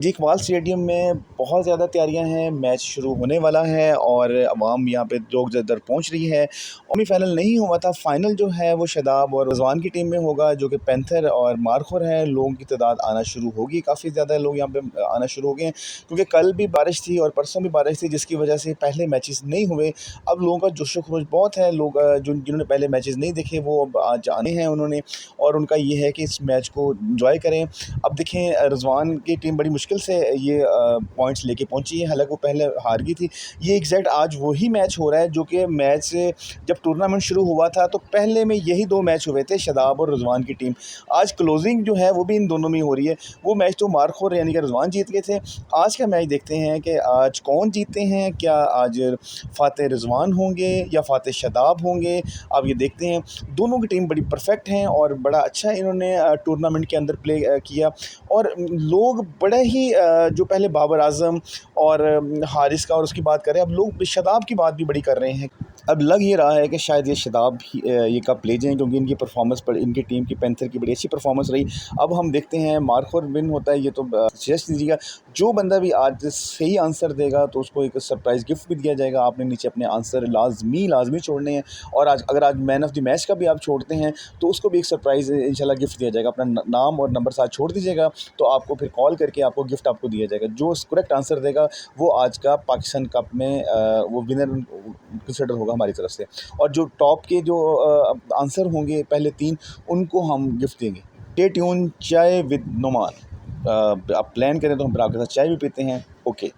जी, Iqbal stadium में बहुत ज़्यादा तैयारियां हैं, मैच शुरू होने वाला है और अवाम यहाँ पे लोग ज़्यादातर पहुँच रही है। सेमीफ़ाइनल नहीं हुआ था, फ़ाइनल जो है वो शादाब और रिज़वान की टीम में होगा, जो कि पैंथर और मारखोर हैं। लोगों की तादाद आना शुरू होगी, काफ़ी ज़्यादा लोग यहाँ पे आना शुरू हो गए हैं, क्योंकि कल भी बारिश थी और परसों भी बारिश थी, जिसकी वजह से पहले मैचेस नहीं हुए। अब लोगों का जोश-ओ-ख़रोश बहुत है, लोग जिन्होंने पहले मैचेस नहीं देखे वो अब आज आने हैं उन्होंने, और उनका ये है कि इस मैच को एन्जॉय करें। अब देखें, रिज़वान की टीम बड़ी मुश्किल से ये पॉइंट्स लेके पहुंची है, हालांकि वो पहले हार गई थी। ये एग्जैक्ट आज वही मैच हो रहा है जो कि मैच जब टूर्नामेंट शुरू हुआ था तो पहले में यही दो मैच हुए थे, शादाब और रिज़वान की टीम। आज क्लोजिंग जो है वो भी इन दोनों में हो रही है। वो मैच तो मारखोर यानी कि रिज़वान जीत गए थे। आज का मैच देखते हैं कि आज कौन जीतते हैं, क्या आज फ़ातेह रिज़वान होंगे या फ़ातेह शादाब होंगे। अब ये देखते हैं। दोनों की टीम बड़ी परफेक्ट हैं और बड़ा अच्छा इन्होंने टूर्नामेंट के अंदर प्ले किया। और लोग बड़े ही जो पहले बाबर आज़म और हारिस का और उसकी बात करें, अब लोग शादाब की बात भी बड़ी कर रहे हैं। अब लग ये रहा है कि शायद ये शादाब ही ये कप ले जाएँ, क्योंकि इनकी परफॉर्मेंस पर इनकी टीम की पैंथर की बड़ी अच्छी परफॉर्मेंस रही। अब हम देखते हैं मारखोर विन होता है, ये तो सजेस्ट दीजिएगा। जो बंदा भी आज सही आंसर देगा तो उसको एक सरप्राइज़ गिफ्ट भी दिया जाएगा। आपने नीचे अपने आंसर लाज़मी छोड़ने हैं, और अगर आज मैन ऑफ़ द मैच का भी आप छोड़ते हैं तो उसको भी एक सरप्राइज़ इंशाल्लाह गिफ्ट दिया जाएगा। अपना नाम और नंबर साथ छोड़ दीजिएगा, तो आपको फिर कॉल करके आपको गिफ्ट आपको दिया जाएगा। जो करेक्ट आंसर देगा वो आज का पाकिस्तान कप में वो विनर कंसिडर होगा हमारी तरफ से। और जो टॉप के जो आंसर होंगे पहले 3, उनको हम गिफ्ट देंगे। स्टे ट्यून, चाय विद नुमान। आप प्लान करें तो हम फिर आपके साथ चाय भी पीते हैं। ओके।